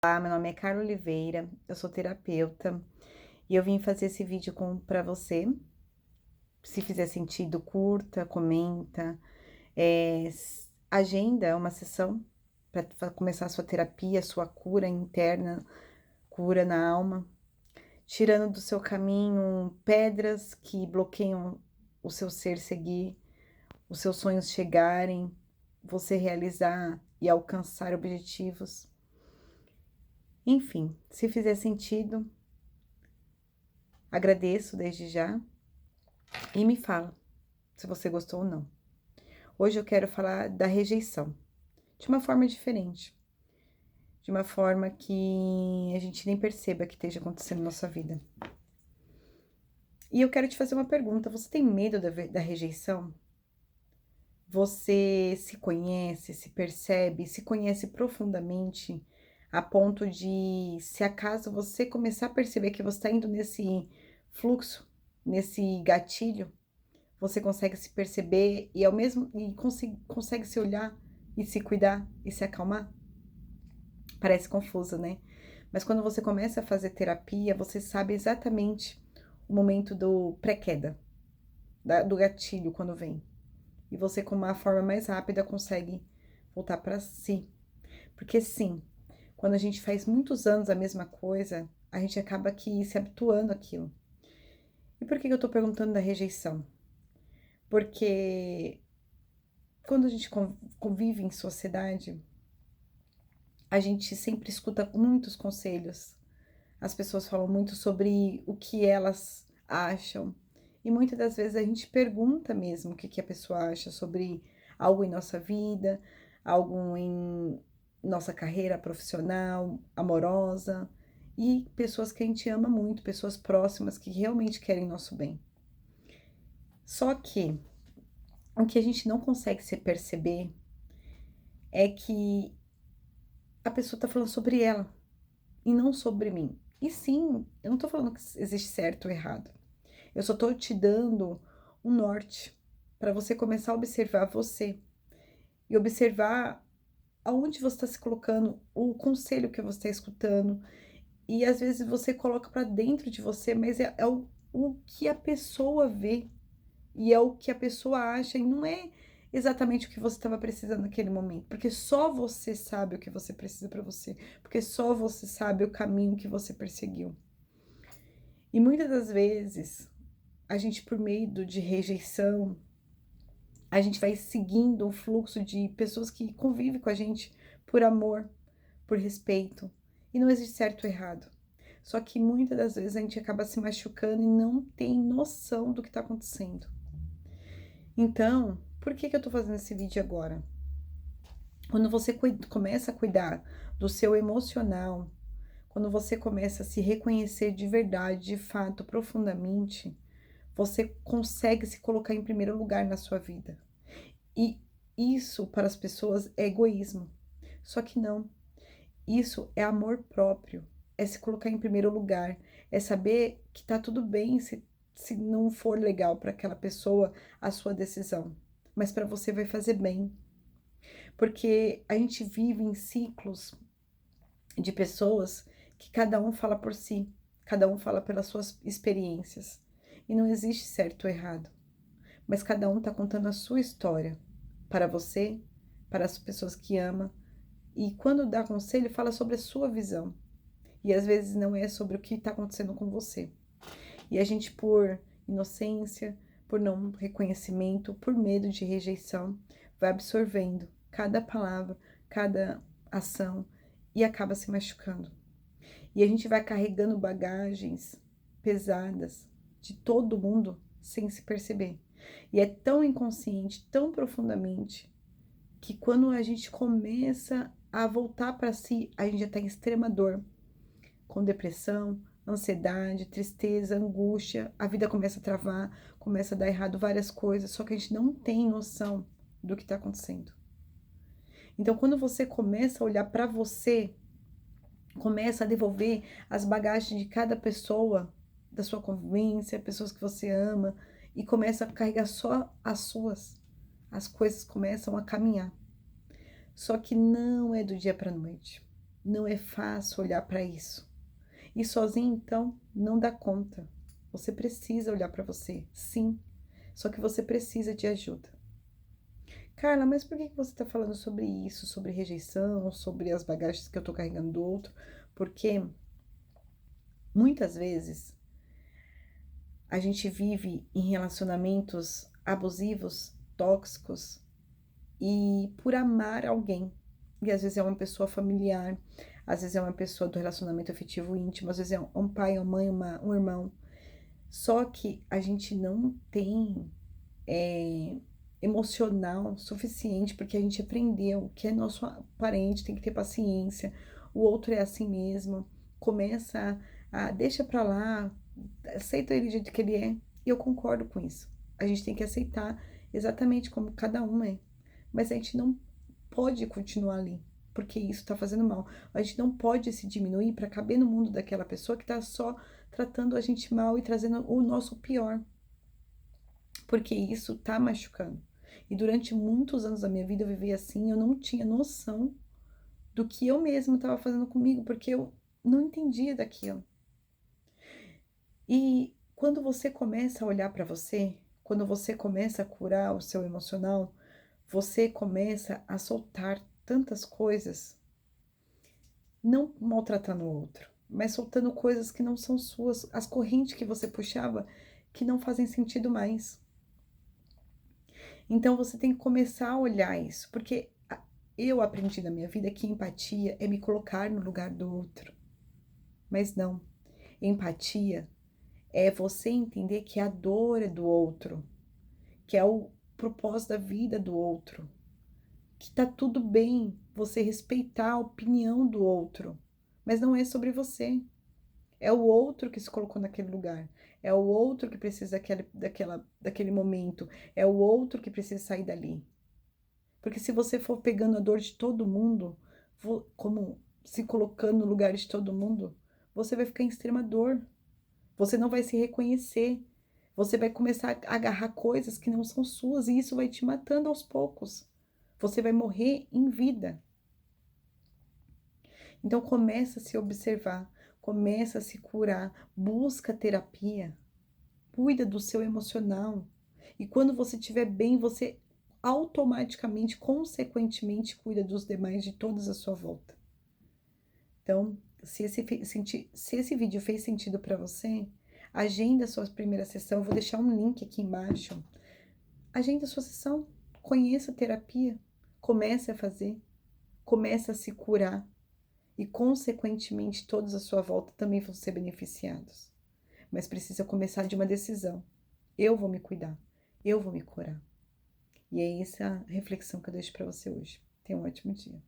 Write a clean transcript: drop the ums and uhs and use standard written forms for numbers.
Olá, meu nome é Carla Oliveira, eu sou terapeuta e eu vim fazer esse vídeo para você. Se fizer sentido, curta, comenta, agenda uma sessão para começar a sua terapia, sua cura interna, cura na alma, tirando do seu caminho pedras que bloqueiam o seu ser seguir, os seus sonhos chegarem, você realizar e alcançar objetivos. Enfim, se fizer sentido, agradeço desde já e me fala se você gostou ou não. Hoje eu quero falar da rejeição, de uma forma diferente, de uma forma que a gente nem perceba que esteja acontecendo na nossa vida. E eu quero te fazer uma pergunta: você tem medo da rejeição? Você se conhece, se percebe, se conhece profundamente a ponto de, se acaso você começar a perceber que você está indo nesse fluxo, nesse gatilho, você consegue se perceber e ao mesmo e consegue se olhar e se cuidar e se acalmar? Parece confuso, né? Mas quando você começa a fazer terapia, você sabe exatamente o momento do pré-queda, do gatilho quando vem. E você, com uma forma mais rápida, consegue voltar para si. Porque sim, quando a gente faz muitos anos a mesma coisa, a gente acaba aqui se habituando àquilo. E por que eu tô perguntando da rejeição? Porque quando a gente convive em sociedade, a gente sempre escuta muitos conselhos. As pessoas falam muito sobre o que elas acham. E muitas das vezes a gente pergunta mesmo o que a pessoa acha sobre algo em nossa vida, algo em nossa carreira profissional, amorosa, e pessoas que a gente ama muito, pessoas próximas que realmente querem nosso bem. Só que o que a gente não consegue se perceber é que a pessoa está falando sobre ela e não sobre mim. E sim, eu não tô falando que existe certo ou errado. Eu só tô te dando um norte para você começar a observar você e observar aonde você está se colocando, o conselho que você está escutando. E às vezes você coloca para dentro de você, mas é o que a pessoa vê e é o que a pessoa acha, e não é exatamente o que você estava precisando naquele momento, porque só você sabe o que você precisa para você, porque só você sabe o caminho que você perseguiu. E muitas das vezes, a gente, por medo de rejeição, a gente vai seguindo o fluxo de pessoas que convivem com a gente por amor, por respeito, e não existe certo ou errado. Só que muitas das vezes a gente acaba se machucando e não tem noção do que está acontecendo. Então, por que eu tô fazendo esse vídeo agora? Quando você começa a cuidar do seu emocional, quando você começa a se reconhecer de verdade, de fato, profundamente, você consegue se colocar em primeiro lugar na sua vida. E isso para as pessoas é egoísmo. Só que não. Isso é amor próprio. É se colocar em primeiro lugar. É saber que tá tudo bem se não for legal para aquela pessoa a sua decisão. Mas para você vai fazer bem. Porque a gente vive em ciclos de pessoas que cada um fala por si, cada um fala pelas suas experiências. E não existe certo ou errado, mas cada um está contando a sua história para você, para as pessoas que ama. E quando dá conselho, fala sobre a sua visão. E às vezes não é sobre o que está acontecendo com você. E a gente, por inocência, por não reconhecimento, por medo de rejeição, vai absorvendo cada palavra, cada ação e acaba se machucando. E a gente vai carregando bagagens pesadas de todo mundo sem se perceber. E é tão inconsciente, tão profundamente, que quando a gente começa a voltar para si, a gente já está em extrema dor, com depressão, ansiedade, tristeza, angústia, a vida começa a travar, começa a dar errado várias coisas, só que a gente não tem noção do que está acontecendo. Então, quando você começa a olhar para você, começa a devolver as bagagens de cada pessoa, da sua convivência, pessoas que você ama, e começa a carregar só as suas, as coisas começam a caminhar. Só que não é do dia para noite. Não é fácil olhar para isso. E sozinho, então, não dá conta. Você precisa olhar para você, sim. Só que você precisa de ajuda. Carla, mas por que que você está falando sobre isso, sobre rejeição, sobre as bagagens que eu estou carregando do outro? Porque muitas vezes a gente vive em relacionamentos abusivos, tóxicos, e por amar alguém. E às vezes é uma pessoa familiar, às vezes é uma pessoa do relacionamento afetivo íntimo, às vezes é um pai, uma mãe, um irmão. Só que a gente não tem emocional suficiente, porque a gente aprendeu que é nosso parente, tem que ter paciência, o outro é assim mesmo, começa deixa pra lá, aceita ele do jeito que ele é, e eu concordo com isso. A gente tem que aceitar exatamente como cada um é, mas a gente não pode continuar ali, porque isso tá fazendo mal. A gente não pode se diminuir para caber no mundo daquela pessoa que tá só tratando a gente mal e trazendo o nosso pior, porque isso tá machucando. E durante muitos anos da minha vida eu vivi assim, eu não tinha noção do que eu mesma estava fazendo comigo, porque eu não entendia daquilo. E quando você começa a olhar para você, quando você começa a curar o seu emocional, você começa a soltar tantas coisas, não maltratando o outro, mas soltando coisas que não são suas, as correntes que você puxava que não fazem sentido mais. Então você tem que começar a olhar isso, porque eu aprendi na minha vida que empatia é me colocar no lugar do outro. Mas não. Empatia é você entender que a dor é do outro, que é o propósito da vida do outro, que tá tudo bem você respeitar a opinião do outro, mas não é sobre você. É o outro que se colocou naquele lugar. É o outro que precisa daquele momento. É o outro que precisa sair dali. Porque se você for pegando a dor de todo mundo, como se colocando no lugar de todo mundo, você vai ficar em extrema dor. Você não vai se reconhecer. Você vai começar a agarrar coisas que não são suas e isso vai te matando aos poucos. Você vai morrer em vida. Então começa a se observar, começa a se curar, busca terapia, cuida do seu emocional. E quando você estiver bem, você automaticamente, consequentemente, cuida dos demais de todas à sua volta. Então, se esse vídeo fez sentido para você, agenda a sua primeira sessão. Eu vou deixar um link aqui embaixo. Agenda a sua sessão, conheça a terapia, comece a fazer, comece a se curar e, consequentemente, todos à sua volta também vão ser beneficiados. Mas precisa começar de uma decisão. Eu vou me cuidar, eu vou me curar. E é essa a reflexão que eu deixo para você hoje. Tenha um ótimo dia.